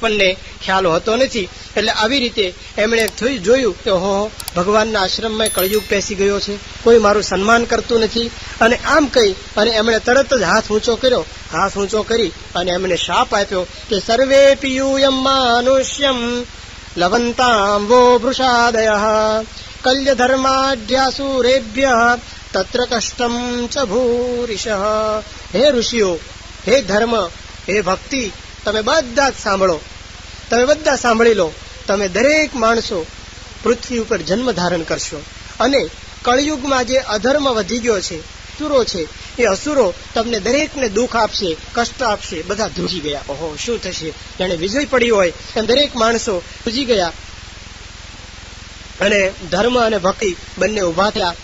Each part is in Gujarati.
આપણને ખ્યાલ હોતો નથી. એટલે આવી રીતે એમણે જોયું કે ઓહો, ભગવાનના આશ્રમમાં કળયુગ પેસી ગયો છે, કોઈ મારું સન્માન કરતું નથી. અને આમ કહી અને એમણે તરત જ હાથ ઊંચો કર્યો. હાથ ઊંચો કરી અને એમણે શાપ આપ્યો કે સર્વે પિયુયમ માનુષ્યમ લવંતામ વો વૃષાદય કલ્ય ધર્માઢ્યાસુરેભ્ય તત્ર કષ્ટમ ચ ભૂરિશ. હે ઋષિઓ, હે ધર્મ, હે ભક્તિ, તમે બધા જ સાંભળો, તમે બધા સાંભળી લો. તમે દરેક માણસો પૃથ્વી ઉપર જન્મ ધારણ કરશો અને કળયુગમાં જે અધર્મ વધી ગયો છે, અસુરો છે, એ અસુરો તમને દરેકને દુઃખ આપશે, કષ્ટ આપશે. બધા ધ્રુજી ગયા. ઓહો, શું થશે? જાણે વીજળી પડી હોય એમ દરેક માણસો ધ્રુજી ગયા. અને ધર્મ અને ભક્તિ બંને ઉભા થયા.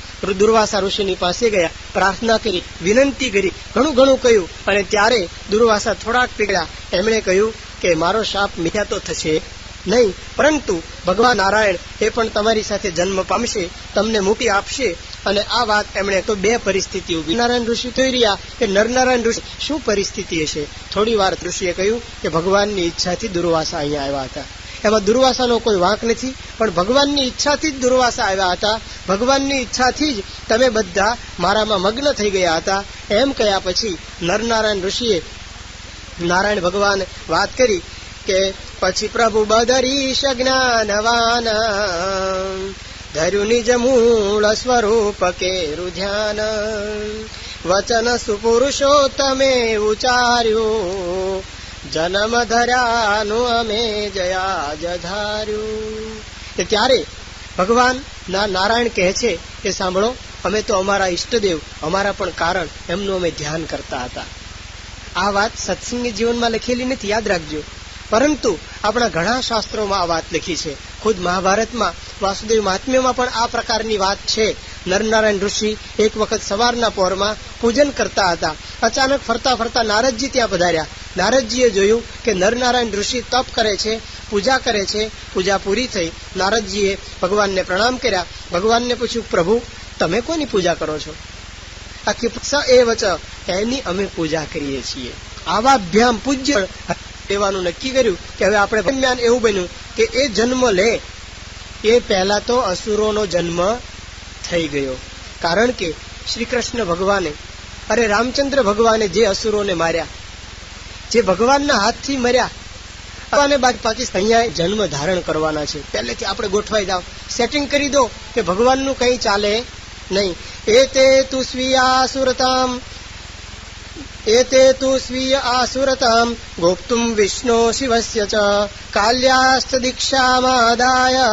દુર્વાસા ઋષિની પાસે ગયા, પ્રાર્થના કરી, વિનંતી કરી, ઘણું ઘણું કહ્યું. અને ત્યારે દુર્વાસા થોડાક પીગળ્યા. એમણે કહ્યું કે મારો શાપ મિથ્યા તો થશે નહીં, પરંતુ ભગવાન નારાયણ એ પણ તમારી સાથે જન્મ પામશે, તમને મુક્તિ આપશે. અને આ વાત એમણે તો બે પરિસ્થિતિ ઉભી. નારાયણ ઋષિ થઈ રહ્યા કે નરનારાયણ ઋષિ, શું પરિસ્થિતિ હશે? થોડી વાર ઋષિએ કહ્યું કે ભગવાનની ઈચ્છાથી દુર્વાસા અહીંયા આવ્યા હતા. એમાં દુર્વાસાનો કોઈ વાંક નથી, પણ ભગવાનની ઈચ્છાથી જ દુર્વાસા આવ્યા હતા. ભગવાનની ઈચ્છાથી જ તમે બધા મારામાં મગ્ન થઈ ગયા હતા. એમ કહ્યા પછી નરનારાયણ ઋષિએ નારાયણ ભગવાન વાત કરી કે પછી પ્રભુ બદરીશ જ્ઞાનવાન ધર્યું નિજ મૂળ સ્વરૂપ કેરું ધ્યાન વચન સુપુરુષોત્તમે ઉચાર્યું જન્મ ધર્યાનું અમે જયા જધાર્યું. ત્યારે ભગવાન નારાયણ કહે છે કે સાંભળો, અમે તો અમારા ઈષ્ટદેવ, અમારા પણ કારણ, એમનું અમે ધ્યાન કરતા હતા. આ વાત સત્સંગી જીવનમાં લખેલી નથી, યાદ રાખજો. પરંતુ આપણા ઘણા શાસ્ત્રોમાં આ વાત લખી છે. ખુદ મહાભારતમાં વાસુદેવ મહાત્મ્યમાં પણ આ પ્રકારની વાત છે. નરનારાયણ ઋષિ એક વખત સવારના પહોરમાં પૂજન કરતા હતા. અચાનક ફરતા ફરતા નારદજી ત્યાં પધાર્યા. નારદજીએ જોયું કે નરનારાયણ ઋષિ તપ કરે છે, પૂજા કરે છે. પૂજા પૂરી થઈ. નારદજીએ ભગવાનને પ્રણામ કર્યા. ભગવાનને પૂછ્યું, પ્રભુ તમે કોની પૂજા કરો છો? આખી સ એ વચ, એની અમે પૂજા કરીએ છીએ. આવાભ્યામ પૂજ્ય લેવાનું નક્કી કર્યું કે હવે આપણે દરમિયાન એવું બન્યું કે એ જન્મ લે એ પહેલા તો અસુરોનો જન્મ થઈ ગયો. કારણ કે શ્રી કૃષ્ણ ભગવાને, અરે રામચંદ્ર ભગવાને જે અસુરોને માર્યા, જે ભગવાનના હાથથી મર્યા, અને બાદ પાકિસ્તાન અહીંયા જન્મ ધારણ કરવાના છે. પહેલેથી આપણે ગોઠવાઈ જાવ, સેટિંગ કરી દો કે ભગવાનનું કંઈ ચાલે નહીં. એતે તુ સ્વીય આસુરતામ ગોપ્તુમ વિષ્ણુ શિવસ્ય ચ કાલ્યાસ્ત દીક્ષામાદાય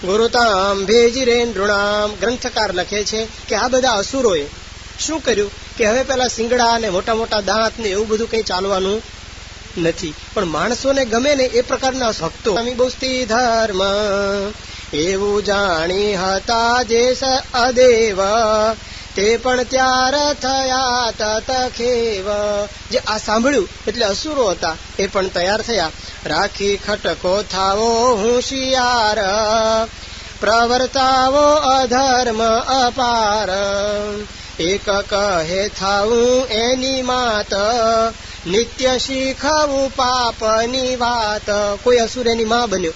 ગુરુતામ ભેજીરેન્દ્રુણામ. ગ્રંથકાર લખે છે કે આ બધા અસુરોએ શું કર્યું કે હવે પેલા સિંગડા અને મોટા મોટા દાંત ને એવું બધું કંઈ ચાલવાનું નથી, પણ માણસોને ગમે ને એ પ્રકારના ભક્તો બુસ્તી ધર્મ એવું જાણી હતા જે અદેવ તે પણ ત્યાર થયા તત ખેવ. જે આ સાંભળ્યું એટલે અસુરો હતા એ પણ તૈયાર થયા. રાખી ખટકો થાવો હોશિયાર પ્રવર્તાવો અધર્મ અપાર એક કહે થાવું એની માત નિત્ય શીખવું પાપની વાત. કોઈ અસુર એની માં બન્યો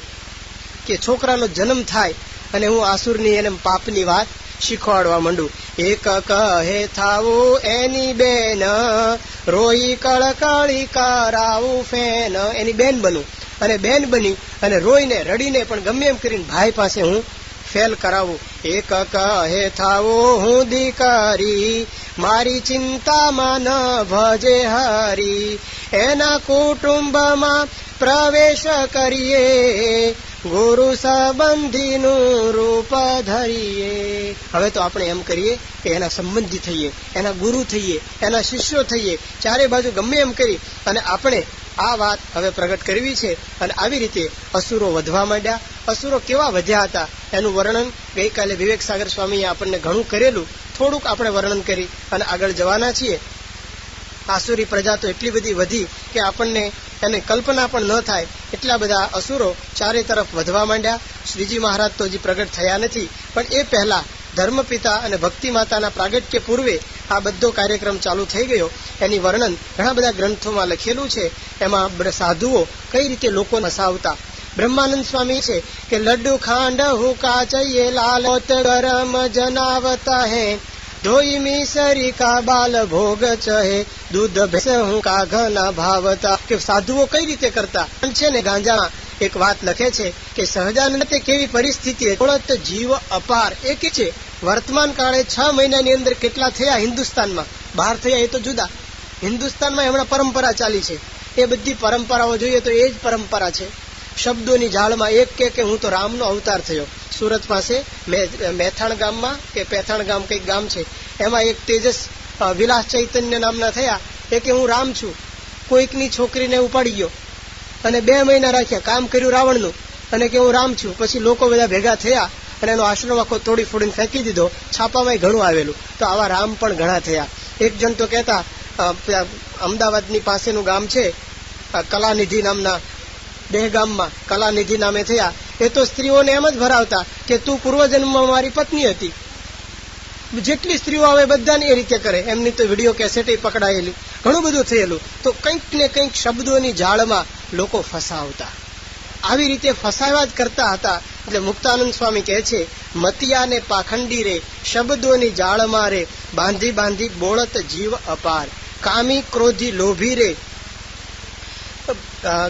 કે છોકરાનો જન્મ થાય અને હું આસુરની એને પાપની વાત શીખવાડવા માંડું. એક કહે થાવું એની બેન રોઈ કળકળી કરાવું ફેન. એની બેન બનું અને બેન બની અને રોઈને રડીને પણ ગમે એમ કરીને ભાઈ પાસે હું ફેલ કરાવું. એક કહે થાવું હું દીકરી મારી ચિંતામાં ન ભજે હરી એના કુટુંબમાં પ્રવેશ કરીએ ગુરુ સંબંધીનું રૂપ ધરીએ. હવે તો આપણે એમ કરીએ કે એના સંબંધી થઈએ, એના ગુરુ થઈએ, એના શિષ્યો થઈએ. ચારે બાજુ ગમે એમ કરી અને આપણે આ વાત હવે પ્રગટ કરવી છે. અને આવી રીતે અસુરો વધવા માંડ્યા. અસુરો કેવા વધ્યા હતા એનું વર્ણન ગઈકાલે વિવેક સાગર સ્વામીએ આપણને ઘણું કરેલું. થોડુંક આપણે વર્ણન કરી અને આગળ જવાના છીએ. આસુરી પ્રજા તો એટલી બધી વધી કે આપણને એને કલ્પના પણ ન થાય. એટલા બધા અસુરો ચારે તરફ વધવા માંડ્યા. શ્રીજી મહારાજ તો હજી પ્રગટ થયા નથી, પણ એ પહેલા ધર્મપિતા અને ભક્તિ માતાના પ્રાગટ્ય પૂર્વે આ બધો કાર્યક્રમ ચાલુ થઈ ગયો. એની વર્ણન ઘણા બધા ગ્રંથોમાં લખેલું છે. એમાં સાધુઓ કઈ રીતે લોકો હસાવતા. બ્રહ્માનંદ સ્વામી છે કે લડ્ડુ ખાંડ હું કાચયે લાલોત ગરમ જનાવતા હે ધોઈ મિસરી કા બાલ ભોગ ચહે દૂધ ભેંસ હું કા ઘના ભાવતા. કે સાધુઓ કઈ રીતે કરતા છે ને. ગાંજામાં એક વાત લખે છે કે સહજાનંદ કેવી પરિસ્થિતિ જીવ અપાર એક છે. વર્તમાન કાળે 6 મહિનાની અંદર કેટલા થયા હિન્દુસ્તાનમાં, બહાર થયા એ તો જુદા. હિન્દુસ્તાનમાં હમણાં પરંપરા ચાલી છે. એ બધી પરંપરાઓ જોઈએ તો એ જ પરંપરા છે. શબ્દોની જાળમાં એક કે હું તો રામનો અવતાર થયો. સુરત પાસે મેથાણ ગામમાં કે પેથાણ ગામ કઈક ગામ છે, એમાં એક તેજસ વિલાસ ચૈતન્ય નામના થયા. એ કે હું રામ છું. કોઈકની છોકરીને ઉપાડી ગયો અને 2 મહિના રાખ્યા, કામ કર્યું રાવણનું, અને કે હું રામ છું. પછી લોકો બધા ભેગા થયા અને એનો આશ્રમ આખો તોડી ફોડીને ફેંકી દીધો. છાપામાં ઘણું આવેલું. તો આવા રામ પણ ઘણા થયા. એક જણ તો કહેતા અમદાવાદની પાસેનું ગામ છે કલાનિધિ નામના દહેગામમાં, કલાનિધિ નામે થયા. એ તો સ્ત્રીઓને એમ જ ભરાવતા કે તું પૂર્વજન્મમાં મારી પત્ની હતી. જેટલી સ્ત્રીઓ આવે બધાને એ રીતે કરે. એમની તો વિડીયો કેસેટ પકડાયેલી, ઘણું બધું થયેલું. તો કંઈક ને કંઈક શબ્દોની જાળમાં લોકો ફસાવતા. આવી રીતે ફસાવા જ કરતા હતા. એટલે મુક્તાનંદ સ્વામી કહે છે મતિયાને પાખંડી રે શબ્દોની જાળમાં રે બાંધી બાંધી બોળત જીવ અપાર કામી ક્રોધી લોભી રે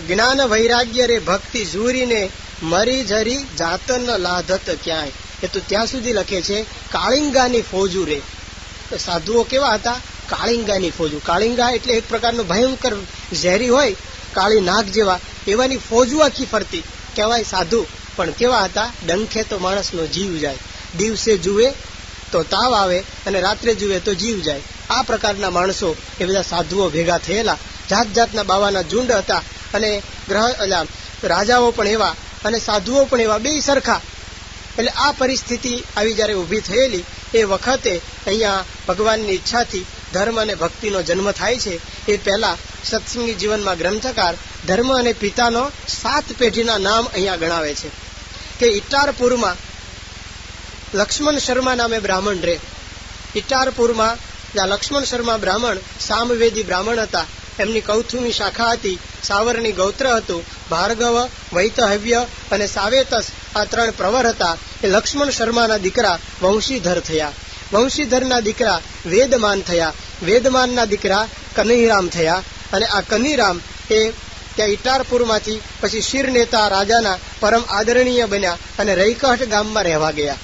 જ્ઞાન વૈરાગ્ય રે ભક્તિ ઝૂરીને મરી જરી જાતન લાધત ક્યાંય. એ તો ત્યાં સુધી લખે છે કાળિંગાની ફોજુ રે. સાધુઓ કેવા હતા? કાળિંગાની ફોજુ. કાળિંગા એટલે એક પ્રકારનું ભયંકર ઝેરી હોય, કાળી નાગ જેવા, એવાની ફોજુ આખી ફરતી કહેવાય સાધુ. પણ કેવા હતા? ડંખે તો માણસનો જીવ જાય. દિવસે જુએ તો તાવ આવે અને રાત્રે જુએ તો જીવ જાય. આ પ્રકારના માણસો એ બધા સાધુઓ ભેગા થયેલા. જાત જાતના બાવાના ઝુંડ હતા. અને રાજાઓ પણ એવા અને સાધુઓ પણ એવા, બે સરખા. એટલે આ પરિસ્થિતિ આવી જયારે ઊભી થયેલી એ વખતે અહીંયા ભગવાનની ઈચ્છાથી ધર્મ અને ભક્તિનો જન્મ થાય છે. એ પહેલા સત્સંગી જીવનમાં ગ્રંથકાર ધર્મ અને પિતાનો 7 પેઢીના નામ અહીંયા ગણાવે છે. કે ઇટારપુરમાં લક્ષ્મણ શર્મા નામે બ્રાહ્મણ રહે. ઇટારપુરમાં લક્ષ્મણ શર્મા બ્રાહ્મણ સામવેદી બ્રાહ્મણ હતા. એમની કૌથુમી શાખા હતી. સાવરણી ગૌત્ર હતું. ભાર્ગવ, વૈતહવ્ય અને સાવેતસ આ 3 પ્રવર હતા. એ લક્ષ્મણ શર્માના દીકરા વંશીધર થયા. વંશીધરના દીકરા વેદમાન થયા. વેદમાનના દીકરા કનૈરામ થયા. અને આ કનૈરામ એ ત્યાં ઇટારપુરમાંથી પછી શિરનેતા રાજાના પરમ આદરણીય બન્યા અને રૈકહટ ગામમાં રહેવા ગયા.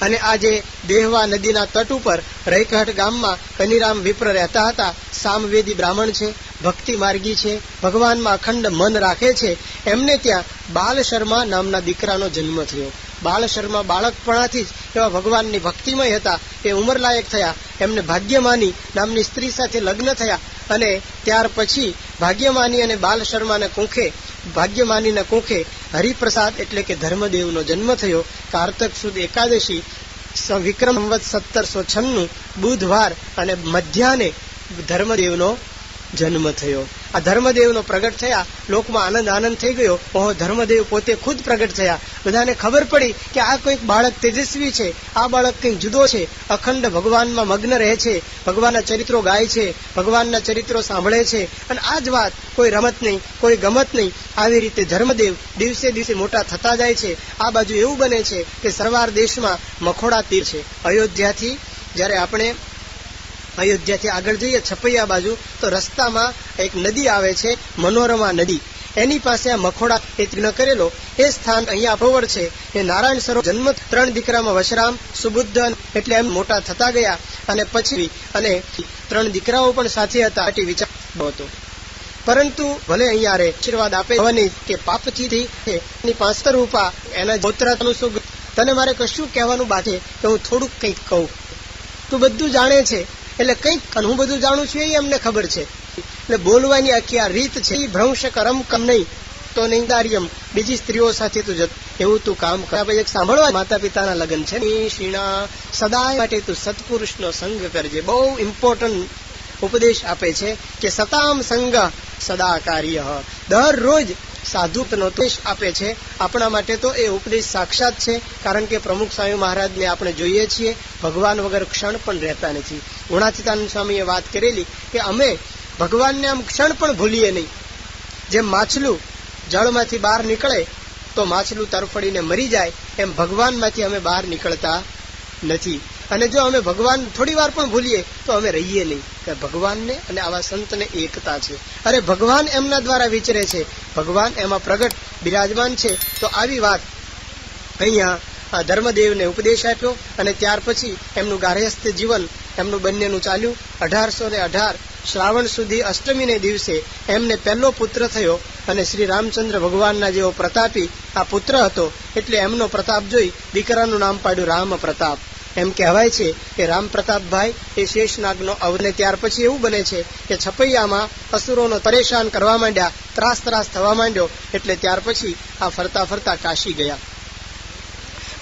અને આ જે દેહવા નદીના તટ ઉપર રૈકહટ ગામમાં કનૈરામ વિપ્ર રહેતા હતા. સામવેદી બ્રાહ્મણ છે, ભક્તિ માર્ગી છે, ભગવાનમાં અખંડ મન રાખે છે. એમને ત્યાં બાલ શર્મા નામના દીકરાનો જન્મ થયો. બાલ શર્મા બાળકપણાથી જ એવા ભગવાનની ભક્તિમય હતા. એ ઉંમરલાયક થયા. એમને ભાગ્યમાની નામની સ્ત્રી સાથે લગ્ન થયા. અને ત્યાર પછી ભાગ્યમાની અને બાલ શર્માના કુંખે, ભાગ્યમાનીના કુંખે હરિપ્રસાદ એટલે કે ધર્મદેવનો જન્મ થયો. કારતક સુદ એકાદશી વિક્રમ સંવત 1796 બુધવાર અને મધ્યાહને ધર્મદેવનો જન્મ થયો. આ ધર્મદેવનો પ્રગટ થયા. લોકમાં આનંદ થઈ ગયો. ઓહો, ધર્મદેવ પોતે ખુદ પ્રગટ થયા. બધાને ખબર પડી કે આ કોઈક બાળક તેજસ્વી છે, આ બાળક કંઈક જુદો છે, અખંડ ભગવાનમાં મગ્ન રહે છે, ભગવાનના ચરિત્રો ગાય છે, ભગવાનના ચરિત્રો સાંભળે છે. અને આ જ વાત કોઈ રમત નહીં, કોઈ ગમત નહીં. આવી રીતે ધર્મદેવ દિવસે દિવસે મોટા થતા જાય છે. આ બાજુ એવું બને છે કે સરવાર દેશમાં મખોડા તીર છે. અયોધ્યાથી જ્યારે આપણે અયોધ્યાથી આગળ જઈએ છપૈયા બાજુ, તો રસ્તામાં એક નદી આવે છે, મનોરમા નદી. એની પાસે આ મખોડા યજ્ઞ કરેલો એ સ્થાન અહીંયા અપવર છે. એ નારાયણ સરોવર જન્મ 3 દીકરામાં વશરામ, સુબુદ્ધ એટલે એમ મોટા થતા ગયા. અને પછી અને 3 દીકરાઓ પણ સાથે હતા. વિચાર હતો. પરંતુ ભલે અહીંયા રે આશીર્વાદ આપે કે પાપથી એની 5 રૂપા એના ગોત્રાનું શું. તને મારે કશું કહેવાનું બાકી કે હું થોડુંક કંઈક કહું. તું બધું જાણે છે એટલે કંઈક હું બધું જાણું છું એ અમને ખબર છે. એટલે બોલવાની આખી આ રીત છે. ભ્રંશ કરમ કમ નહીં તો નૈદાર્યમ, બીજી સ્ત્રીઓ સાથે તું એવું તું કામ કર. એક સાંભળવા માતા પિતાના લગ્ન છે. શીણા સદાય માટે તું સત્પુરુષનો સંગ કરજે. બહુ ઇમ્પોર્ટન્ટ ઉપદેશ આપે છે કે સતામ સંગ સદા કાર્ય. દરરોજ સાધુનો ઉપદેશ આપે છે. આપણા માટે તો એ ઉપદેશ સાક્ષાત છે, કારણ કે પ્રમુખ સ્વામી મહારાજને આપણે જોઈએ છીએ ભગવાન વગર ક્ષણ પણ રહેતા નથી. ગુણાતીતાનંદ સ્વામીએ વાત કરેલી કે અમે ભગવાનને આમ ક્ષણ પણ ભૂલીએ નહીં. જેમ માછલું જળમાંથી બહાર નીકળે તો માછલું તરફડીને મરી જાય, એમ ભગવાનમાંથી અમે બહાર નીકળતા નથી. અને જો અમે ભગવાન થોડી વાર પણ ભૂલીએ તો અમે રહીએ નહીં, કે ભગવાનને અને આવા સંતને એકતા છે. અરે ભગવાન એમના દ્વારા વિચરે છે, ભગવાન એમાં પ્રગટ બિરાજમાન છે. તો આવી વાત અહીંયા ધર્મદેવને ઉપદેશ આપ્યો અને ત્યાર પછી એમનું ગાર્હસ્થ જીવન એમનું બંનેનું ચાલ્યું. 1818 શ્રાવણ સુધી અષ્ટમીને દિવસે એમને પહેલો પુત્ર થયો અને શ્રી રામચંદ્ર ભગવાનના જેવો પ્રતાપી આ પુત્ર હતો, એટલે એમનો પ્રતાપ જોઈ દીકરાનું નામ પાડ્યું રામ પ્રતાપ. એમ કહેવાય છે કે રામ પ્રતાપભાઈ એ શેષનાગનો અવને ત્યાર પછી એવું બને છે કે છપૈયામાં અસુરોનો પરેશાન કરવા માંડ્યા, ત્રાસ થવા માંડ્યો, એટલે ત્યાર પછી આ ફરતા ફરતા કાશી ગયા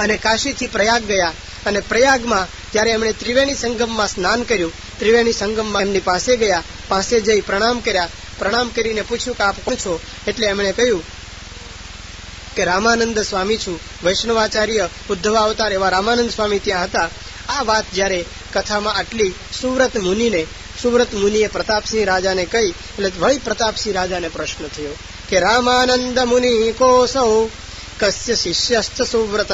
અને કાશીથી પ્રયાગ ગયા. અને પ્રયાગમાં ત્યારે એમણે ત્રિવેણી સંગમમાં સ્નાન કર્યું. ત્રિવેણી સંગમમાં એમની પાસે ગયા, પાસે જઈ પ્રણામ કર્યા. પ્રણામ કરીને પૂછ્યું કે આપ કોણ છો? એટલે એમણે કહ્યું કે રામાનંદ સ્વામી છું, વૈષ્ણવાચાર્ય ઉદ્ધવ અવતાર એવા રામાનંદ સ્વામી ત્યાં હતા. આ વાત જ્યારે કથામાં આટલી સુવ્રત મુનિએ પ્રતાપસિંહ રાજાને કહી, એટલે વળી પ્રતાપસિંહ રાજાને પ્રશ્ન થયો કે રામાનંદ મુનિ કોસૌ કસ્ય શિષ્યશ્ચ સુવ્રત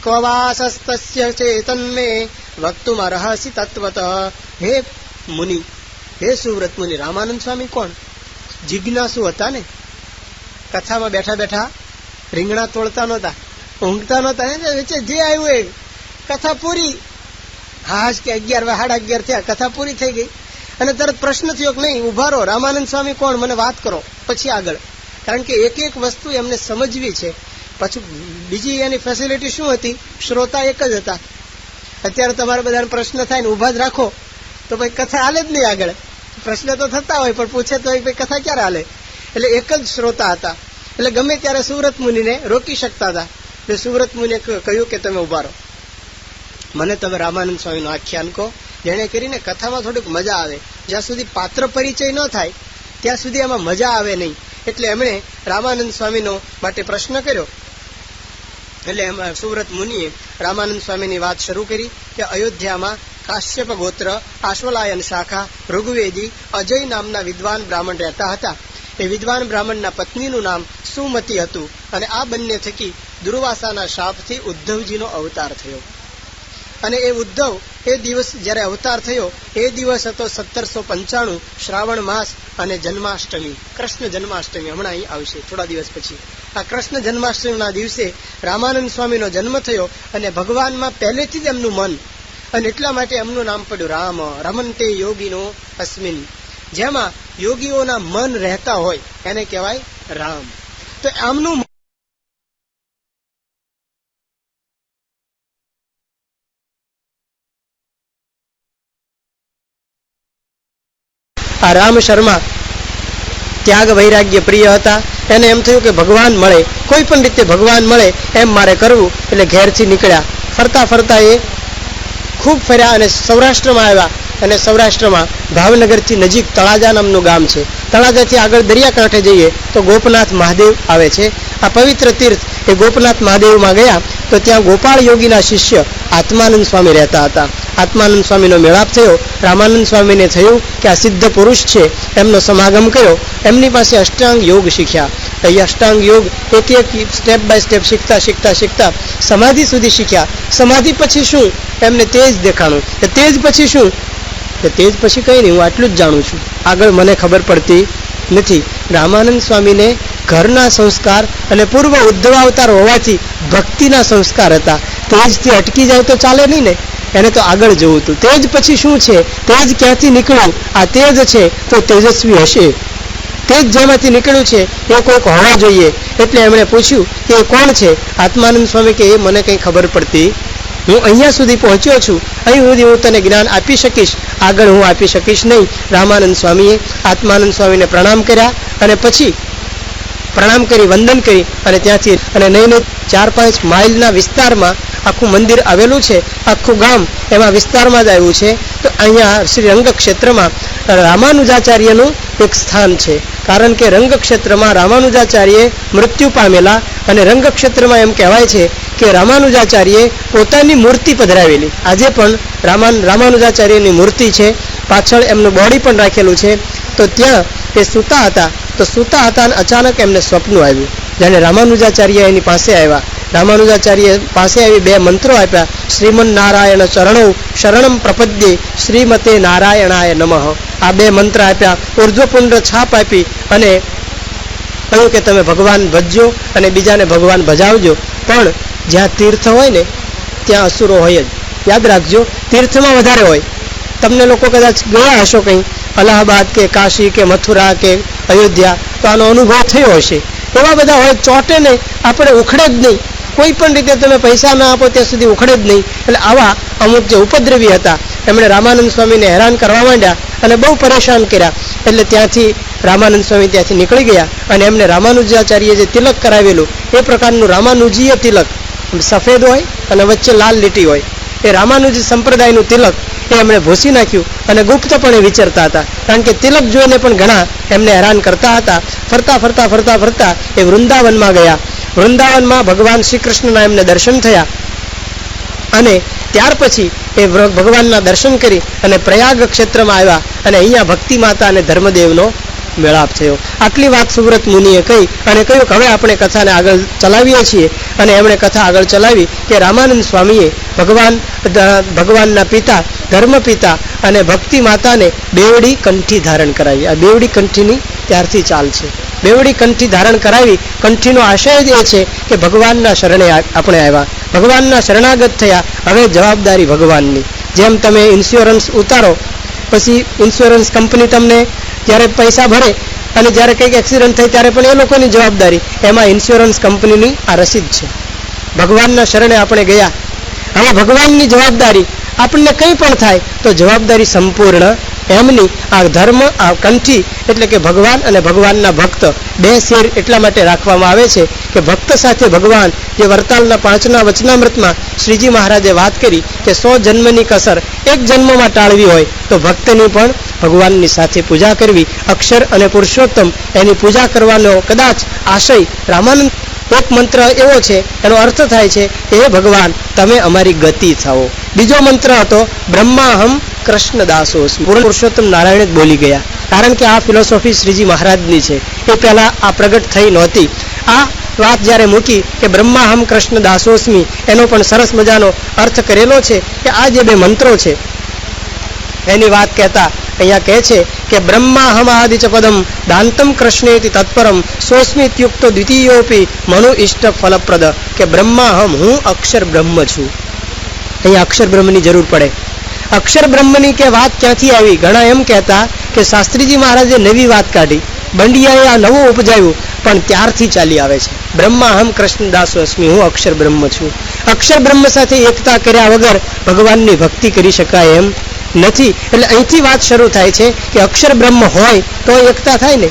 ક્વવાસસ્તસ્ય ચેતન્મે વક્તુમ અર્હસી તત્વતઃ. હે મુનિ, હે સુવ્રત મુનિ, રામાનંદ સ્વામી કોણ? જિજ્ઞાસુ હતા ને, કથામાં બેઠા બેઠા રીંગણા તોડતા નહોતા, ઊંઘતા નહોતા, જે આવ્યું એ કથા પૂરી. હાશ કે 11 સાડા 11 થયા, કથા પૂરી થઈ ગઈ અને તરત પ્રશ્ન થયો કે નહીં ઉભા રહો, રામાનંદ સ્વામી કોણ, મને વાત કરો, પછી આગળ. કારણ કે એક એક વસ્તુ એમને સમજવી છે. પછી બીજી એની ફેસિલિટી શું હતી? શ્રોતા એક જ હતા. અત્યારે તમારે બધાને પ્રશ્ન થાય ને ઉભા જ રાખો તો ભાઈ કથા હાલે જ નહીં આગળ. પ્રશ્ન તો થતા હોય પણ પૂછે તો ભાઈ કથા ક્યારે હાલે? એટલે એક જ શ્રોતા હતા. એટલે ગમે ત્યારે સુવ્રત મુનિને રોકી શકતા હતા. એટલે સુવ્રત મુનિએ કહ્યું કે તમે ઉભા રહો, મને તમે રામાનંદ સ્વામીનું આખ્યાન કહો, જેને કરીને કથામાં થોડીક મજા આવે. જ્યાં સુધી પાત્ર પરિચય ન થાય ત્યાં સુધી એમાં મજા આવે નહીં. એટલે એમણે રામાનંદ સ્વામીનો માટે પ્રશ્ન કર્યો. એટલે એમાં સુવ્રત મુનિએ રામાનંદ સ્વામીની વાત શરૂ કરી કે અયોધ્યામાં કાશ્યપ ગોત્ર, આશ્વલાયન શાખા, ઋગ્વેદી અજય નામના વિદ્વાન બ્રાહ્મણ રહેતા હતા. એ વિદ્વાન બ્રાહ્મણના પત્નીનું નામ સુમતી હતું અને આ બંને થકી દુર્વાસાના શાપથી ઉદ્ધવજીનો અવતાર થયો. અને એ ઉદ્ધવ એ દિવસ જ્યારે અવતાર થયો એ દિવસ હતો 1795 શ્રાવણ માસ અને જન્માષ્ટમી, કૃષ્ણ જન્માષ્ટમી. હમણાં અહીં આવશે થોડા દિવસ પછી. આ કૃષ્ણ જન્માષ્ટમીના દિવસે રામાનંદ સ્વામીનો જન્મ થયો અને ભગવાનમાં પહેલેથી જ એમનું મન, અને એટલા માટે એમનું નામ પડ્યું રામ. રમંતે યોગીનો અસ્મિન, જેમાં યોગીઓના મન રહેતા હોય એને કહેવાય રામ. તો આમનું આ રામ શર્મા ત્યાગ વૈરાગ્ય પ્રિય હતા. એને એમ થયું કે ભગવાન મળે, કોઈ પણ રીતે ભગવાન મળે એમ મારે કરવું. એટલે ઘેરથી નીકળ્યા. ફરતા ફરતા એ ખૂબ ફર્યા અને સૌરાષ્ટ્રમાં આવ્યા. અને સૌરાષ્ટ્રમાં ભાવનગરથી નજીક તળાજા નામનું ગામ છે. તળાજાથી આગળ દરિયાકાંઠે જઈએ તો ગોપનાથ મહાદેવ આવે છે. આ પવિત્ર તીર્થ એ ગોપનાથ મહાદેવમાં ગયા તો ત્યાં ગોપાળ યોગીના શિષ્ય આત્માનંદ સ્વામી રહેતા હતા. આત્માનંદ સ્વામીનો મેળાપ થયો. રામાનંદ સ્વામીને થયું કે આ સિદ્ધ પુરુષ છે, એમનો સમાગમ કર્યો. એમની પાસે અષ્ટાંગ યોગ શીખ્યા. એ અષ્ટાંગ યોગ એક એક સ્ટેપ બાય સ્ટેપ શીખતા સમાધિ સુધી શીખ્યા. સમાધિ પછી શું? એમને તેજ દેખાણું. તેજ પછી શું? તેજ પછી કઈ નહીં, હું આટલું જ જાણું છું, આગળ મને ખબર પડતી નથી. રામાનંદ સ્વામીને ઘરના સંસ્કાર અને પૂર્વ ઉદ્ધવ અવતાર હોવાથી ભક્તિના સંસ્કાર હતા. તેજથી અટકી જાય તો ચાલે નહીં ને, એને તો આગળ જવું હતું. તેજ પછી શું છે? તેજ ક્યાંથી નીકળ્યું? આ તેજ છે તો તેજસ્વી હશે. તેજ જેમાંથી નીકળ્યું છે એ કોઈક હોવા જોઈએ. એટલે એમણે પૂછ્યું કે એ કોણ છે? આત્માનંદ સ્વામી કે એ મને કંઈ ખબર પડતી, હું અહીંયા સુધી પહોંચ્યો છું, અહીં સુધી હું તને જ્ઞાન આપી શકીશ, આગળ હું આપી શકીશ નહીં. રામાનંદ સ્વામીએ આત્માનંદ સ્વામીને પ્રણામ કર્યા અને પછી પ્રણામ કરી વંદન કરી અને ત્યાંથી અને નહીં 4-5 માઇલના વિસ્તારમાં આખું મંદિર આવેલું છે, આખું ગામ એમાં વિસ્તારમાં જ આવ્યું છે. તો અહીંયા શ્રી રંગ ક્ષેત્રમાં રામાનુજાચાર્યનું એક સ્થાન છે, કારણ કે રંગ ક્ષેત્રમાં રામાનુજાચાર્ય મૃત્યુ પામેલા અને રંગ ક્ષેત્રમાં એમ કહેવાય છે કે રામાનુજાચાર્યે પોતાની મૂર્તિ પધરાવેલી. આજે પણ રામાનુજાચાર્યની મૂર્તિ છે, પાછળ એમનું બોડી પણ રાખેલું છે. તો ત્યાં એ સૂતા હતા, તો સૂતા હતા અને અચાનક એમને સ્વપ્ન આવ્યું. જાણે રામાનુજાચાર્ય એની પાસે આવ્યા. રામાનુજાચાર્ય પાસે આવી 2 મંત્રો આપ્યા. શ્રીમન નારાયણ ચરણો શરણમ પ્રપદ્યે શ્રીમતે નારાયણાય નમઃ. આ 2 મંત્ર આપ્યા, ઉર્ધ્વપુંડ છાપ આપી અને કહ્યું કે તમે ભગવાન ભજજો અને બીજાને ભગવાન ભજાવજો. પણ જ્યાં તીર્થ હોય ને ત્યાં અસુરો હોય જ. યાદ રાખજો, તીર્થમાં વધારે હોય. તમને લોકો કદાચ ગયા હશો કંઈ અલ્હાબાદ કે કાશી કે મથુરા કે અયોધ્યા, તો આનો અનુભવ થયો હશે. એવા બધા હોય, ચોટે નહીં, આપણે ઉખડે જ નહીં. કોઈ પણ રીતે તમે પૈસા ના આપો ત્યાં સુધી ઉખડે જ નહીં. એટલે આવા અમુક જે ઉપદ્રવી હતા એમણે રામાનંદ સ્વામીને હેરાન કરવા માંડ્યા અને બહુ પરેશાન કર્યા. એટલે ત્યાંથી રામાનંદ સ્વામી ત્યાંથી નીકળી ગયા અને એમને રામાનુજાચાર્ય જે તિલક કરાવેલું એ પ્રકારનું રામાનુજીય તિલક, સફેદ હોય અને વચ્ચે લાલ લીટી હોય, એ રામાનુજી સંપ્રદાયનું તિલક એ એમણે ભૂસી નાખ્યું અને ગુપ્તપણે વિચરતા હતા. કારણ કે તિલક જોઈને પણ ઘણા એમને હેરાન કરતા હતા. ફરતા ફરતા ફરતા ફરતા એ વૃંદાવનમાં ગયા. વૃંદાવનમાં ભગવાન શ્રી કૃષ્ણના એમને દર્શન થયા અને ત્યાર પછી એ ભગવાનના દર્શન કરી અને પ્રયાગ ક્ષેત્રમાં આવ્યા અને અહીંયા ભક્તિ માતા અને ધર્મદેવનો મેળાપ થયો. આટલી વાત સુવ્રત મુનિએ કહી અને કહ્યું કે હવે આપણે કથાને આગળ ચલાવીએ છીએ. અને એમણે કથા આગળ ચલાવી કે રામાનંદ સ્વામીએ ભગવાનના પિતા ધર્મપિતા અને ભક્તિ માતાને બેવડી કંઠી ધારણ કરાવી. આ બેવડી કંઠીની ત્યારથી ચાલ છે. બેવડી કંઠી ધારણ કરાવી. કંઠીનો આશય જ એ છે કે ભગવાનના શરણે આપણે આવ્યા, ભગવાનના શરણાગત થયા. હવે જવાબદારી ભગવાનની. જેમ તમે ઇન્સ્યોરન્સ ઉતારો, પછી ઇન્સ્યોરન્સ કંપની તમને જ્યારે પૈસા ભરે અને જ્યારે કંઈક એક્સિડન્ટ થાય ત્યારે પણ એ લોકોની જવાબદારી. એમાં ઇન્સ્યોરન્સ કંપનીની આ રસીદ છે. ભગવાનના શરણે આપણે ગયા, હવે ભગવાનની જવાબદારી. આપણને કંઈ પણ થાય તો જવાબદારી સંપૂર્ણ એમની. આ ધર્મ, આ કંઠી એટલે કે ભગવાન અને ભગવાનના ભક્ત 2 શેર એટલા માટે રાખવામાં આવે છે કે ભક્ત સાથે ભગવાન. જે વરતાલના 5ના વચનામૃતમાં શ્રીજી મહારાજે વાત કરી કે 100 જન્મની કસર 1 જન્મમાં ટાળવી હોય તો ભક્તની પણ ભગવાનની સાથે પૂજા કરવી. અક્ષર અને પુરુષોત્તમ એની પૂજા કરવાનો કદાચ આશય રામાનંદ એક મંત્ર એવો છે, એનો અર્થ થાય છે કે હે ભગવાન તમે અમારી ગતિ થાઓ. બીજો મંત્ર હતો બ્રહ્માહમ કૃષ્ણદાસોસ્મિ. પુરુષોત્તમ નારાયણ જ બોલી ગયા, કારણ કે આ ફિલોસોફી શ્રીજી મહારાજની છે. એ પહેલા આ પ્રગટ થઈ નહોતી. આ વાત જ્યારે મૂકી કે બ્રહ્માહમ કૃષ્ણદાસોસ્મિ, એનો પણ સરસ મજાનો અર્થ કરેલો છે કે આ જે 2 મંત્રો છે એની વાત કહેતા અહીંયા કહે છે કે બ્રહ્માહમ આદિચ પદમ દાંતમ કૃષ્ણેતિ તત્પરમ સોસ્મિત્યુક્તો દ્વિતીયોપી મનુ ઇષ્ટ ફલપ્રદ. કે બ્રહ્માહમ, હું અક્ષર બ્રહ્મ છું. અહીંયા અક્ષર બ્રહ્મની જરૂર પડે. અક્ષર બ્રહ્મની કે વાત ક્યાંથી આવી? ઘણા એમ કહેતા કે શાસ્ત્રીજી મહારાજે નવી વાત કાઢી, બંડિયાએ આ નવું ઉપજાવ્યું, પણ ત્યારથી ચાલી આવે છે. બ્રહ્માહમ કૃષ્ણદાસોસ્મિ, હું અક્ષર બ્રહ્મ છું. અક્ષર બ્રહ્મ સાથે એકતા કર્યા વગર ભગવાનની ભક્તિ કરી શકાય એમ નથી. એટલે અહીંથી વાત શરૂ થાય છે કે અક્ષર બ્રહ્મ હોય તો એકતા થાય ને.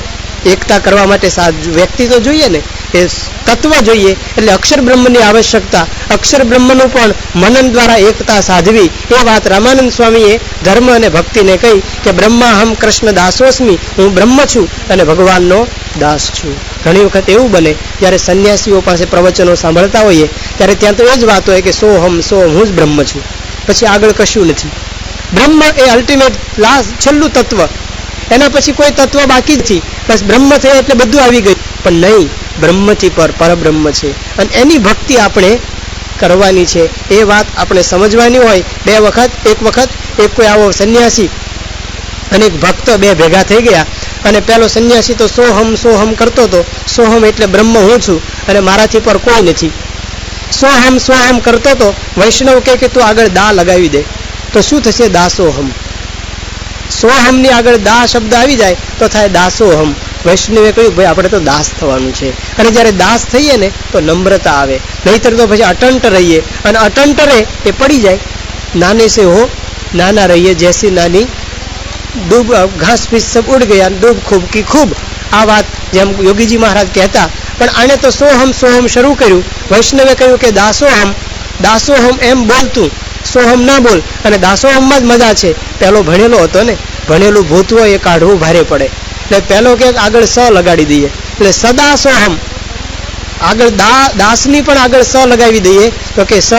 એકતા કરવા માટે વ્યક્તિ તો જોઈએ ને, એ તત્વ જોઈએ. એટલે અક્ષર બ્રહ્મની આવશ્યકતા, અક્ષર બ્રહ્મનું પણ મનન દ્વારા એકતા સાધવી. એ વાત રામાનંદ સ્વામીએ ધર્મ અને ભક્તિને કહી કે બ્રહ્માહમ કૃષ્ણ દાસોસ્મિ, હું બ્રહ્મ છું અને ભગવાનનો દાસ છું. ઘણી વખત એવું બને જ્યારે સંન્યાસીઓ પાસે પ્રવચનો સાંભળતા હોઈએ ત્યારે ત્યાં તો એ જ વાત હોય કે સોહમ સોહમ, હું જ બ્રહ્મ છું, પછી આગળ કશું નથી. બ્રહ્મ એ અલ્ટિમેટ લાસ્ટ છેલ્લું તત્વ, એના પછી કોઈ તત્વ બાકી નથી. બસ બ્રહ્મ થયા એટલે બધું આવી ગયું. પણ નહીં, બ્રહ્મથી પરબ્રહ્મ છે અને એની ભક્તિ આપણે કરવાની છે. એ વાત આપણે સમજવાની હોય. 2 વખત, એક વખત એક કોઈ આવો સંન્યાસી અને એક ભક્ત 2 ભેગા થઈ ગયા અને પેલો સંન્યાસી તો સોહમ સોહમ કરતો હતો. સોહમ એટલે બ્રહ્મ હું છું અને મારાથી પર કોઈ નથી. સોહમ સોહમ કરતો હતો. વૈષ્ણવ કહે કે તું આગળ દા લગાવી દે તો શું થશે? દાસોહમ. સોહમની આગળ દા શબ્દ આવી જાય તો થાય દાસોહમ. વૈષ્ણવે કહ્યું ભાઈ આપણે તો દાસ થવાનું છે. અને જ્યારે દાસ થઈએ ને તો નમ્રતા આવે, નહીતર તો પછી અટંટ રહીએ અને અટંટ રહે એ પડી જાય. નાને સે હો નાના રહીએ, જૈસી નાની दूब घास फीस सब उड़ गया, दूब खूब की खूब. આ વાત જેમ યોગીજી મહારાજ કહેતા, પણ આને તો સોહમ સોહમ શરૂ કર્યું. વૈષ્ણવે કહ્યું કે દાસોહમ દાસોહમ એમ બોલતું, સોહમ ના બોલ. અને દાસોહમમાં જ મજા છે. પેલો ભણેલો હતો ને, ભણેલું ભૂતવો એ કાઢવું ભારે પડે. એટલે પેલો કે આગળ સ લગાડી દઈએ, એટલે સદાસોહમ. આગળ દાસની પણ આગળ સ લગાવી દઈએ તો કે સ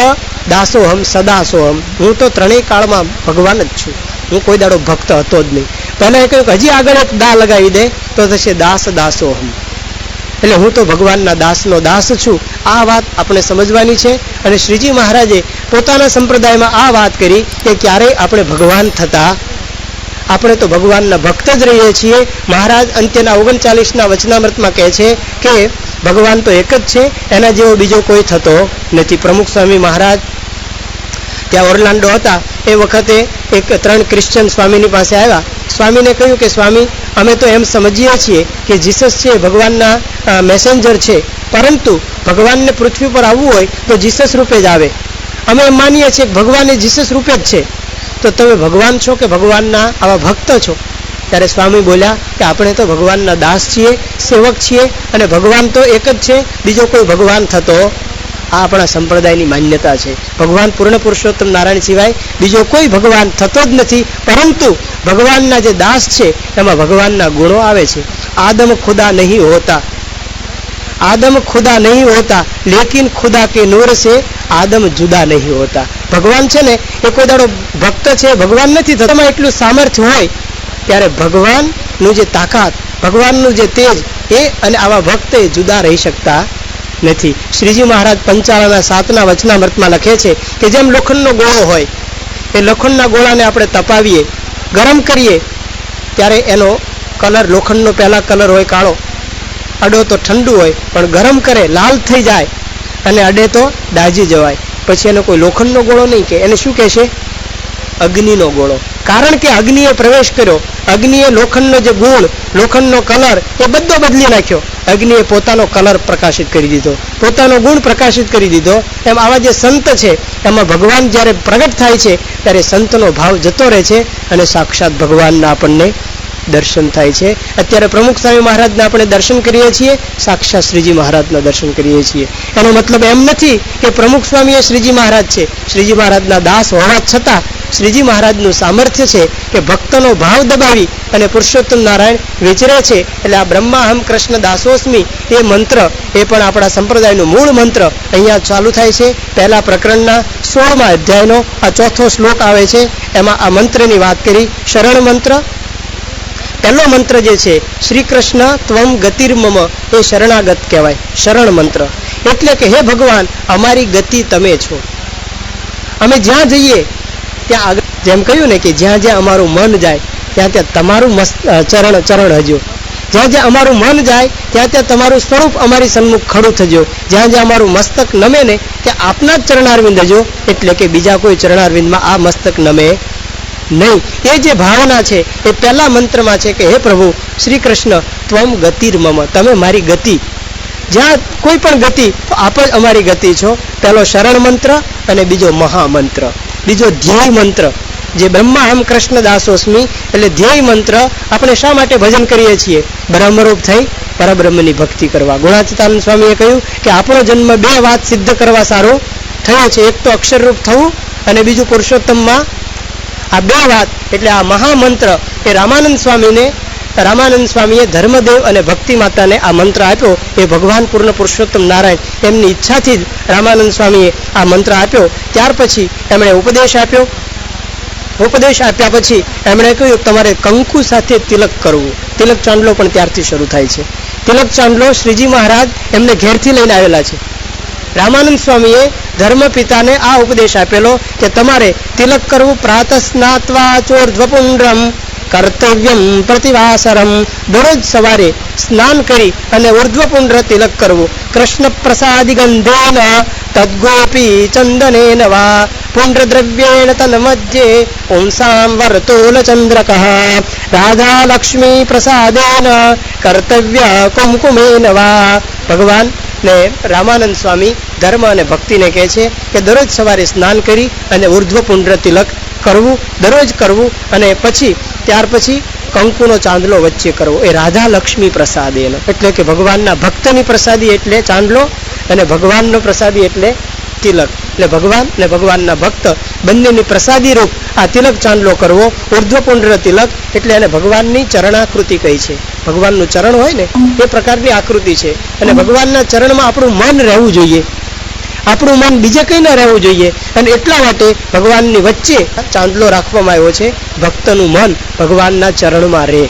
દાસોહમ સદાસોહમ. હું તો ત્રણેય કાળમાં ભગવાન જ છું, હું કોઈ દાડો ભક્ત હતો જ નહીં. પહેલા એ કહ્યું કે હજી આગળ એક દા લગાવી દે તો થશે દાસ દાસોહમ. એટલે હું તો ભગવાનના દાસનો દાસ છું. આ વાત આપણે સમજવાની છે. અને શ્રીજી મહારાજે પોતાના સંપ્રદાયમાં આ વાત કરી કે ક્યારેય આપણે ભગવાન થતા, આપણે તો ભગવાનના ભક્ત જ રહીએ છીએ. મહારાજ અંત્યના 39ના વચનામૃતમાં કહે છે કે ભગવાન તો એક જ છે, એના જેવો બીજો કોઈ થતો નથી. પ્રમુખ સ્વામી મહારાજ ત્યાં ઓર્લાન્ડો હતા એ વખતે એક 3 ક્રિશ્ચન સ્વામીની પાસે આવ્યા. સ્વામીને કહ્યું કે સ્વામી, અમે તો એમ સમજીએ છીએ કે જીસસ છે ભગવાનના મેસેન્જર છે, પરંતુ ભગવાનને પૃથ્વી પર આવવું હોય તો જીસસ રૂપે જ આવે. અમે એમ માનીએ છીએ કે ભગવાન એ જીસસ રૂપે જ છે. તો તમે ભગવાન છો કે ભગવાનના આવા ભક્ત છો? ત્યારે સ્વામી બોલ્યા કે આપણે તો ભગવાનના દાસ છીએ, સેવક છીએ, અને ભગવાન તો એક જ છે, બીજો કોઈ ભગવાન થતો. આ આપણા સંપ્રદાયની માન્યતા છે. ભગવાન પૂર્ણ પુરુષોત્તમ નારાયણ સિવાય બીજો કોઈ ભગવાન થતો જ નથી. પરંતુ ભગવાનના જે દાસ છે એમાં ભગવાનના ગુણો આવે છે. આદમ ખુદા નહીં હોતા, आदम खुदा नहीं होता लेकिन खुदा के नूर से आदम जुदा नहीं होता. भगवान છે ને એ કોઈ દાડો ભક્ત છે, ભગવાન નથી થતો. એટલું સામર્થ્ય હોય ત્યારે ભગવાનનું જે તાકાત, ભગવાનનું જે તેજ એ અને આવા ભક્ત એ જુદા રહી શકતા નથી. શ્રીજી મહારાજ પંચાળાના 7ના વચનામૃતમાં લખે છે કે જેમ લોખંડનો ગોળો હોય, એ લોખંડના ગોળાને આપણે તપાવીએ, ગરમ કરીએ ત્યારે એનો કલર, લોખંડનો પહેલા કલર હોય કાળો, અડો તો ઠંડુ હોય, પણ ગરમ કરે લાલ થઈ જાય અને અડે તો દાજી જવાય. પછી એનો કોઈ લોખંડનો ગોળો નહીં કે, એને શું કહેશે? અગ્નિનો ગોળો. કારણ કે અગ્નિએ પ્રવેશ કર્યો, અગ્નિએ લોખંડનો જે ગુણ, લોખંડનો કલર એ બધો બદલી નાખ્યો. અગ્નિએ પોતાનો કલર પ્રકાશિત કરી દીધો, પોતાનો ગુણ પ્રકાશિત કરી દીધો. એમ આવા જે સંત છે એમાં ભગવાન જ્યારે પ્રગટ થાય છે ત્યારે સંતનો ભાવ જતો રહે છે અને સાક્ષાત ભગવાનના આપણને દર્શન થાય છે. અત્યારે પ્રમુખ સ્વામી મહારાજના આપણે દર્શન કરીએ છીએ, સાક્ષાત શ્રીજી મહારાજના દર્શન કરીએ છીએ. એનો મતલબ એમ નથી કે પ્રમુખ સ્વામી એ શ્રીજી મહારાજ છે. શ્રીજી મહારાજના દાસ હોવા છતાં શ્રીજી મહારાજનું સામર્થ્ય છે કે ભક્તનો ભાવ દબાવી અને પુરુષોત્તમ નારાયણ વિચરે છે. એટલે આ બ્રહ્માહમ કૃષ્ણ દાસોસ્મી એ મંત્ર એ પણ આપણા સંપ્રદાયનું મૂળ મંત્ર અહીંયા ચાલુ થાય છે. પહેલા પ્રકરણના 16મા અધ્યાયનો આ 4થો શ્લોક આવે છે. એમાં આ મંત્રની વાત કરી. શરણ મંત્ર, પહેલો મંત્ર જે છે શ્રી કૃષ્ણ ત્વમ ગતિર્મમ, એ શરણાગત કહેવાય, શરણ મંત્ર. એટલે કે હે ભગવાન, અમારી ગતિ તમે છો. અમે જ્યાં જઈએ ત્યાં આગળ, જેમ કહ્યું ને કે જ્યાં જ્યાં અમારું મન જાય ત્યાં ત્યાં તમારું ચરણ હજો. જ્યાં જ્યાં અમારું મન જાય ત્યાં ત્યાં તમારું સ્વરૂપ અમારી સન્મુખ ખડું થજો. જ્યાં જ્યાં અમારું મસ્તક નમે ને ત્યાં આપના જ ચરણારવિંદ હજો. એટલે કે બીજા કોઈ ચરણારવિંદમાં આ મસ્તક નમે નહીં. એ જે ભાવના છે એ પહેલા મંત્રમાં છે કે હે પ્રભુ શ્રી કૃષ્ણ ત્વમ ગતિર્મમ, તમે મારી ગતિ, જ્યાં કોઈ પણ ગતિ તો આપ જ અમારી ગતિ છો. પહેલો શરણ મંત્ર અને બીજો મહામંત્ર, બીજો ધ્યેય મંત્ર જે બ્રહ્માહમ કૃષ્ણ દાસોસ્મી એટલે ધ્યેય મંત્ર. આપણે શા માટે ભજન કરીએ છીએ? બ્રહ્મરૂપ થઈ પરબ્રહ્મની ભક્તિ કરવા. ગુણાતીતાનંદ સ્વામીએ કહ્યું કે આપણો જન્મ 2 વાત સિદ્ધ કરવા સારો થયો છે. એક તો અક્ષરરૂપ થવું અને બીજું પુરુષોત્તમમાં. આ 2 વાત એટલે આ મહામંત્ર એ રામાનંદ સ્વામીએ ધર્મદેવ અને ભક્તિ માતાને આ મંત્ર આપ્યો. એ ભગવાન પૂર્ણ પુરુષોત્તમ નારાયણ એમની ઈચ્છાથી જ રામાનંદ સ્વામીએ આ મંત્ર આપ્યો. ત્યાર પછી એમણે ઉપદેશ આપ્યો. ઉપદેશ આપ્યા પછી એમણે કહ્યું તમારે કંકુ સાથે તિલક કરવું. તિલક ચાંદલો પણ ત્યારથી શરૂ થાય છે. તિલક ચાંદલો શ્રીજી મહારાજ એમને ઘેરથી લઈને આવેલા છે. રામાનંદ સ્વામીએ ધર્મ પિતાને આ ઉપદેશ આપેલો કે તમારે તિલક કરવું. પ્રાતઃ સ્નાત્વા ચોર્ધ્વપુંડ્રમ કર્તવ્યમ પ્રતિવાસરમ, દરરોજ સવારે સ્નાન કરી અને ઉર્ધ્વપુંડ્ર તિલક કરવું. કૃષ્ણ પ્રસાદિ ગંધેન તદ્ગોપી ચંદનેન વા પુંડ્ર દ્રવ્યેણ તન મધ્યે પુંસામ વર્તુલ ચંદ્રકઃ રાધા લક્ષ્મી પ્રસાદેન કર્તવ્ય કુમકુમેન વા. ભગવાન ને રામાનંદ સ્વામી ધર્મ અને ભક્તિને કહે છે કે દરરોજ સવારે સ્નાન કરી અને ઉર્ધ્વપુંડ્ર તિલક કરવું, દરરોજ કરવું. અને પછી ત્યાર પછી કંકુનો ચાંદલો વચ્ચે કરવો. એ રાધા લક્ષ્મી પ્રસાદ એનો, એટલે કે ભગવાનના ભક્તની પ્રસાદી એટલે ચાંદલો અને ભગવાનનો પ્રસાદી એટલે તિલક. એટલે ભગવાન અને ભગવાનના ભક્ત બંનેની પ્રસાદી રૂપ આ તિલક ચાંદલો કરવો. ઉર્ધ્વપુંડ્ર તિલક એટલે એને ભગવાનની ચરણાકૃતિ કહી છે. ભગવાનનું ચરણ હોય ને એ પ્રકારની આકૃતિ છે, અને ભગવાનના ચરણમાં આપણું મન રહેવું જોઈએ. આપણું મન બીજે કંઈ ન રહેવું જોઈએ, અને એટલા માટે ભગવાનની વચ્ચે ચાંદલો રાખવામાં આવ્યો છે. ભક્તનું મન ભગવાનના ચરણમાં રહે.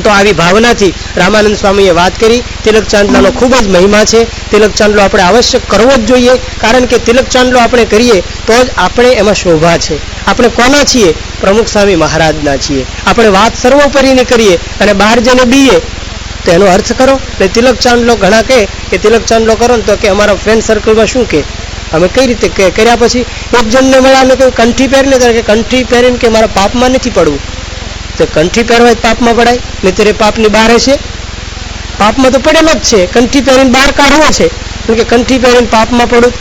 તો આવી ભાવનાથી રામાનંદ સ્વામીએ વાત કરી. તિલક ચાંદલાનો ખૂબ જ મહિમા છે. તિલક ચાંદલો આપણે આવશ્યક કરવો જ જોઈએ, કારણ કે તિલક ચાંદલો આપણે કરીએ તો જ આપણે એમાં શોભા છે. આપણે કોના છીએ? પ્રમુખ સ્વામી મહારાજના છીએ. આપણે વાત સર્વોપરીની કરીએ અને બહાર જઈને બીએ તો એનો અર્થ કરો. એટલે તિલક ચાંદલો ઘણા કહે કે તિલક ચાંદલો કરો ને તો કે અમારા ફ્રેન્ડ સર્કલમાં શું કે અમે કઈ રીતે કર્યા. પછી એક જણને મળ્યા અમે કહ્યું કંઠી પહેરીને, કે કંઠી પહેરીને કે મારા પાપમાં નથી પડવું. તો કંઠી પહેરવા પાપમાં પડાય, નહીતર એ પાપની બહાર છે. પાપમાં તો પડેલો જ છે, કંઠી પહેરીને બહાર કાઢવો છે. કે કંઠી પહેરીને પાપમાં પડું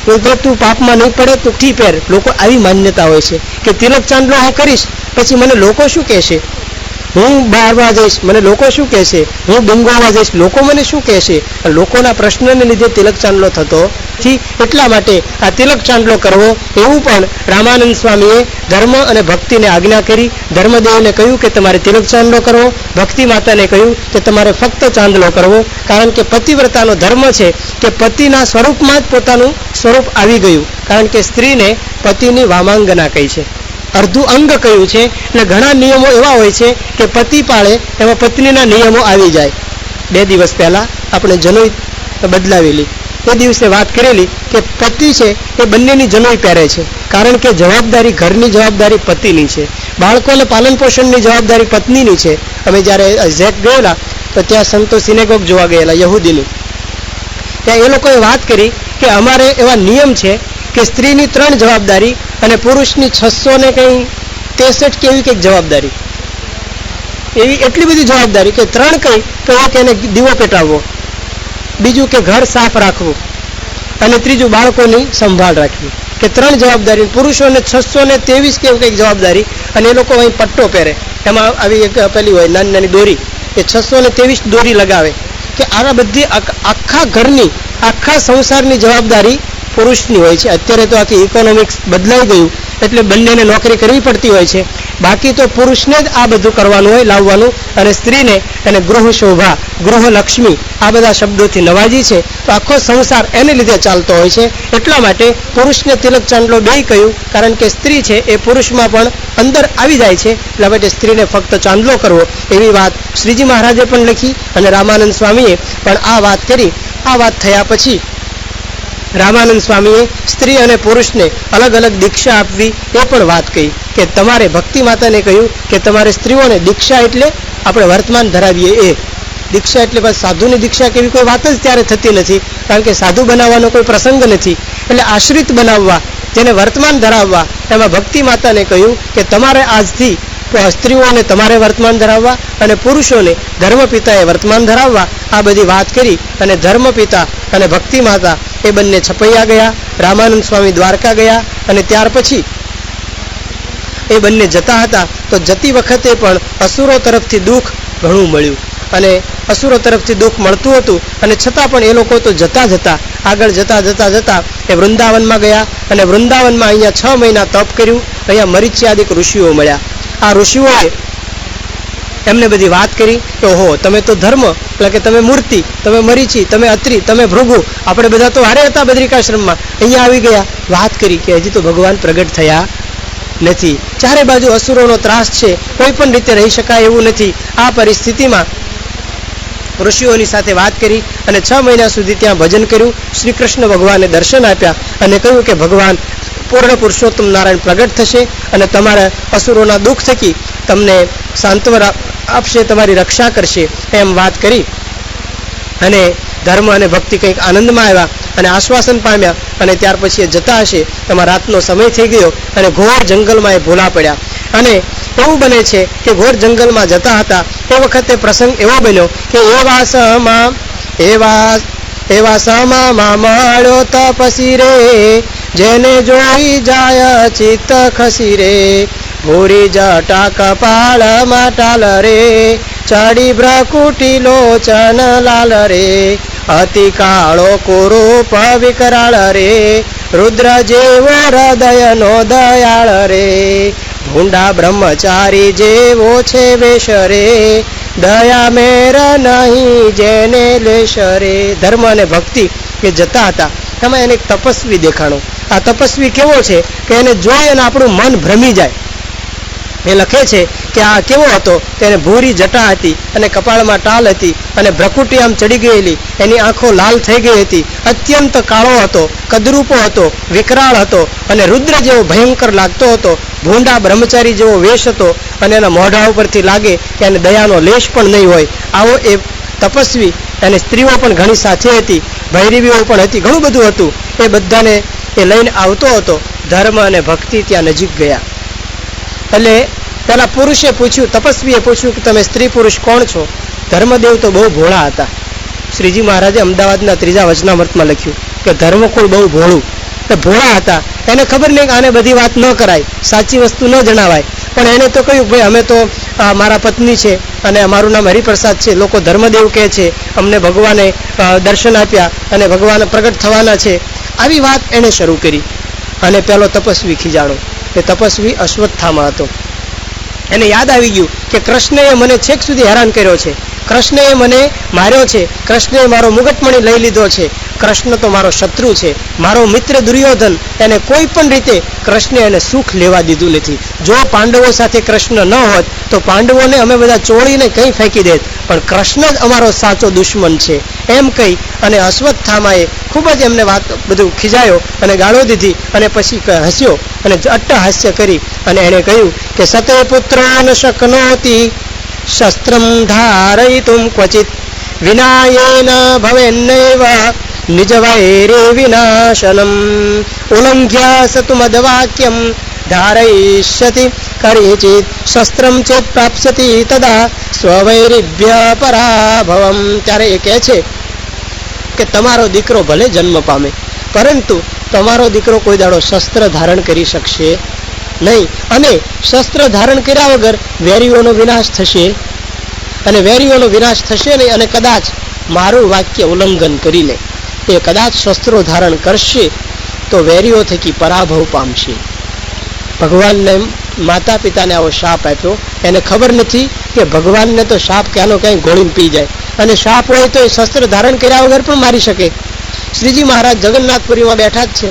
તો તું પાપમાં નહીં પડે તો ઠી પહેર. લોકો આવી માન્યતા હોય છે કે તિલક ચાંદલો હું કરીશ પછી મને લોકો શું કહેશે, હું બહારમાં જઈશ મને લોકો શું કહેશે, હું બંગોળવા જઈશ લોકો મને શું કહેશે. લોકોના પ્રશ્નને લીધે તિલક ચાંદલો થતો નથી. એટલા માટે આ તિલક ચાંદલો કરવો એવું પણ રામાનંદ સ્વામીએ ધર્મ અને ભક્તિને આજ્ઞા કરી. ધર્મદેવને કહ્યું કે તમારે તિલક ચાંદલો કરવો, ભક્તિ માતાને કહ્યું કે તમારે ફક્ત ચાંદલો કરવો. કારણ કે પતિવ્રતાનો ધર્મ છે કે પતિના સ્વરૂપમાં જ પોતાનું સ્વરૂપ આવી ગયું. કારણ કે સ્ત્રીને પતિની વામાંગના કહી છે, અર્ધું અંગ કહ્યું છે. એટલે ઘણા નિયમો એવા હોય છે કે પતિ પાળે એમાં પત્નીના નિયમો આવી જાય. 2 દિવસ પહેલા આપણે જનોઈ બદલાવેલી, એ દિવસે વાત કરેલી કે પતિ છે એ બંનેની જનોઈ પહેરે છે, કારણ કે જવાબદારી ઘરની જવાબદારી પતિની છે, બાળકોને પાલન પોષણની જવાબદારી પત્નીની છે. અમે જ્યારે ઝેક ગયેલા તો ત્યાં સંતો સિનેગોગ જોવા ગયેલા યહૂદીની, ત્યાં એ લોકોએ વાત કરી કે અમારે એવા નિયમ છે કે સ્ત્રીની 3 જવાબદારી અને પુરુષની 663 કેવી કંઈક જવાબદારી, એવી એટલી બધી જવાબદારી કે 3 કઈ તો એક એને દીવો પેટાવવો, બીજું કે ઘર સાફ રાખવું, અને ત્રીજું બાળકોની સંભાળ રાખવી. કે 3 જવાબદારી. પુરુષોને 623 કેવી કંઈક જવાબદારી, અને એ લોકો અહીં પટ્ટો પહેરે, એમાં આવી એક પેલી હોય નાની નાની દોરી, એ 623 દોરી લગાવે. કે આ બધી આખા ઘરની આખા સંસારની જવાબદારી પુરુષની હોય છે. અત્યારે તો આખી ઇકોનોમિક્સ બદલાઈ ગયું એટલે બંનેને નોકરી કરવી પડતી હોય છે. બાકી તો પુરુષને જ આ બધું કરવાનું હોય, લાવવાનું, અને સ્ત્રીને એને ગૃહ શોભા, ગૃહ લક્ષ્મી આ બધા શબ્દોથી નવાજી છે. તો આખો સંસાર એને લીધે ચાલતો હોય છે. એટલા માટે પુરુષને તિલક ચાંદલો બેય કહ્યું, કારણ કે સ્ત્રી છે એ પુરુષમાં પણ અંદર આવી જાય છે. એટલા માટે સ્ત્રીને ફક્ત ચાંદલો કરવો એવી વાત શ્રીજી મહારાજે પણ લખી, અને રામાનંદ સ્વામીએ પણ આ વાત કરી. આ વાત થયા પછી રામાનંદ સ્વામીએ સ્ત્રી અને પુરુષને અલગ અલગ દીક્ષા આપવી એ પણ વાત કહી. કે તમારે ભક્તિ માતાને કહ્યું કે તમારે સ્ત્રીઓને દીક્ષા એટલે આપણે વર્તમાન ધરાવીએ એ દીક્ષા, એટલે બસ સાધુની દીક્ષા કેવી કોઈ વાત જ ત્યારે થતી નથી, કારણ કે સાધુ બનાવવાનો કોઈ પ્રસંગ નથી. એટલે આશ્રિત બનાવવા, જેને વર્તમાન ધરાવવા, એમાં ભક્તિ માતાને કહ્યું કે તમારે આજથી સ્ત્રીઓને તમારે વર્તમાન ધરાવવા અને પુરુષોને ધર્મપિતાએ વર્તમાન ધરાવવા. આ બધી વાત કરી અને ધર્મપિતા અને ભક્તિ માતા એ બંને છપૈયા ગયા. રામાનંદ સ્વામી દ્વારકા ગયા, અને ત્યાર પછી એ બંને જતા હતા તો જતી વખતે પણ અસુરો તરફથી દુઃખ ઘણું મળ્યું, અને અસુરો તરફથી દુઃખ મળતું હતું, અને છતાં પણ એ લોકો તો જતા જતા આગળ જતા એ વૃંદાવનમાં ગયા, અને વૃંદાવનમાં અહીંયા 6 મહિના તપ કર્યું. અહીંયા મરીચ્યાદિક ઋષિઓ મળ્યા. આ ઋષિઓએ એમને બધી વાત કરી કે ઓહો તમે તો ધર્મ, એટલે કે તમે મૂર્તિ, તમે મરીચી, તમે અત્રી, તમે ભૃગુ, આપણે બધા તો હારે હતા બદ્રિકાશ્રમમાં, અહીંયા આવી ગયા. વાત કરી કે હજી તો ભગવાન પ્રગટ થયા નથી, ચારે બાજુ અસુરોનો ત્રાસ છે, કોઈ પણ રીતે રહી શકાય એવું નથી. આ પરિસ્થિતિમાં ઋષિઓની સાથે વાત કરી અને 6 મહિના સુધી ત્યાં ભજન કર્યું. શ્રી કૃષ્ણ ભગવાને દર્શન આપ્યા અને કહ્યું કે ભગવાન પૂર્ણ પુરુષોત્તમ નારાયણ પ્રગટ થશે અને તમારા અસુરોના દુઃખ થકી તમને સાંત્વના આપશે, તમારી રક્ષા કરશે, એમ વાત કરી. અને ધર્મ અને ભક્તિ કંઈક આનંદમાં આવ્યા અને આશ્વાસન પામ્યા. અને ત્યાર પછી એ જતા હશે, તમારા રાતનો સમય થઈ ગયો અને ઘોર જંગલમાં એ ભૂલા પડ્યા. અને એવું બને છે કે ઘોર જંગલમાં જતા હતા એ વખતે પ્રસંગ એવો બન્યો કે એવા સમા મળ્યો તપસી રે, જેને જોઈ જાય ચિત્ત ખસી રે. ભૂરી જટા કપાળમાં ટાલ રે, ચડી ભ્રકુટી લોચન લાલ રે, અતિ કાળો કુરૂપ વિકરાળ રે, રુદ્ર જેવો હૃદયનો દયાળ રે, ભૂંડા બ્રહ્મચારી જેવો છે વેશ રે, દયા મેર નહીં જેને લેશ રે. ધર્મ અને ભક્તિ એ જતા હતા, એમાં એને એક તપસ્વી દેખાણો. આ તપસ્વી કેવો છે કે એને જોઈ અને આપણું મન ભ્રમી જાય. એ લખે છે કે આ કેવો હતો, તેને ભૂરી જટા હતી અને કપાળમાં ટાલ હતી અને ભ્રકુટી આમ ચડી ગયેલી, એની આંખો લાલ થઈ ગઈ હતી, અત્યંત કાળો હતો, કદરૂપો હતો, વિકરાળ હતો અને રુદ્ર જેવો ભયંકર લાગતો હતો, ભૂંડા બ્રહ્મચારી જેવો વેશ હતો અને એના મોઢા ઉપરથી લાગે કે એને દયાનો લેશ પણ નહીં હોય. આવો એ તપસ્વી, અને સ્ત્રીઓ પણ ઘણી સાથે હતી, ભૈરવીઓ પણ હતી, ઘણું બધું હતું. એ બધાને એ લઈને આવતો હતો. ધર્મ અને ભક્તિ ત્યાં નજીક ગયા. એટલે પેલા પુરુષે પૂછ્યું, તપસ્વીએ પૂછ્યું કે તમે સ્ત્રી પુરુષ કોણ છો? ધર્મદેવ તો બહુ ભોળા હતા. શ્રીજી મહારાજે અમદાવાદના 3જા વચનામૃતમાં લખ્યું કે ધર્મકુળ બહુ ભોળું, એ ભોળા હતા. એને ખબર નહીં કે આને બધી વાત ન કરાય, સાચી વસ્તુ ન જણાવાય, પણ એને તો કહ્યું ભાઈ અમે તો મારા પત્ની છે અને અમારું નામ હરિપ્રસાદ છે, લોકો ધર્મદેવ કહે છે, અમને ભગવાને દર્શન આપ્યા અને ભગવાન પ્રગટ થવાના છે. આવી વાત એણે શરૂ કરી. અને પેલો તપસ્વી ખીજાણો. એ તપસ્વી અશ્વત્થામા હતો. એને યાદ આવી ગયું કે કૃષ્ણએ મને છેક સુધી હેરાન કર્યો છે, કૃષ્ણએ મને માર્યો છે, કૃષ્ણએ મારો મુગટમણી લઈ લીધો છે, કૃષ્ણ તો મારો શત્રુ છે, મારો મિત્ર દુર્યોધન, એને કોઈ પણ રીતે કૃષ્ણે એને સુખ લેવા દીધું નથી. જો પાંડવો સાથે કૃષ્ણ ન હોત તો પાંડવોને અમે બધા ચોળીને કંઈ ફેંકી દેત, પણ કૃષ્ણ જ અમારો સાચો દુશ્મન છે. એમ કહી અને અશ્વત્થામાએ ખૂબ જ એમને વાત બધું ખીજાયો અને ગાળો દીધી અને પછી હસ્યો અને અટ્ટહાસ્ય કરી અને એણે કહ્યું કે સતે પુત્રો ન શક્નોતિ શસ્ત્રમ ધારયિતુમ ક્વચિત વિનાયેન ભવેન્નૈવ નિજ વૈરે વિનાશનમ ઉલ્લંઘ્ય સતુમદવાક્યમ ધારયિષ્યતિ કરીચિત શસ્ત્રમ ચેત પ્રાપ્સ્યતિ તદા સ્વવૈરિભ્ય પરાભવમ. ત્યારે એ કહે છે કે તમારો દીકરો ભલે જન્મ પામે, પરંતુ તમારો દીકરો કોઈ દાડો શસ્ત્ર ધારણ કરી શકશે નહીં, અને શસ્ત્ર ધારણ કર્યા વગર વેરીઓનો વિનાશ થશે, અને વેરીઓનો વિનાશ થશે નહીં, અને કદાચ મારું વાક્ય ઉલ્લંઘન કરીને એ કદાચ શસ્ત્રો ધારણ કરશે તો વેરીઓ થકી પરાભવ પામશે. ભગવાનને માતા પિતાને આવો શાપ આપ્યો. એને ખબર નથી કે ભગવાનને તો શાપ ક્યાંનો ક્યાંય ગોળીને પી જાય, અને શાપ હોય તો એ શસ્ત્ર ધારણ કર્યા વગર પણ મારી શકે. શ્રીજી મહારાજ જગન્નાથપુરીમાં બેઠા જ છે,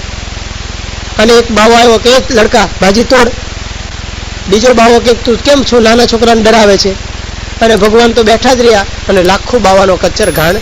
અને એક બાવો આવ્યો કે એક લડકા ભાજી તોડ. બીજો બાવો કે તું કેમ છો, નાના છોકરાને ડરાવે છે. અને ભગવાન તો બેઠા જ રહ્યા અને લાખો બાવાનો કચ્ચર ઘાણ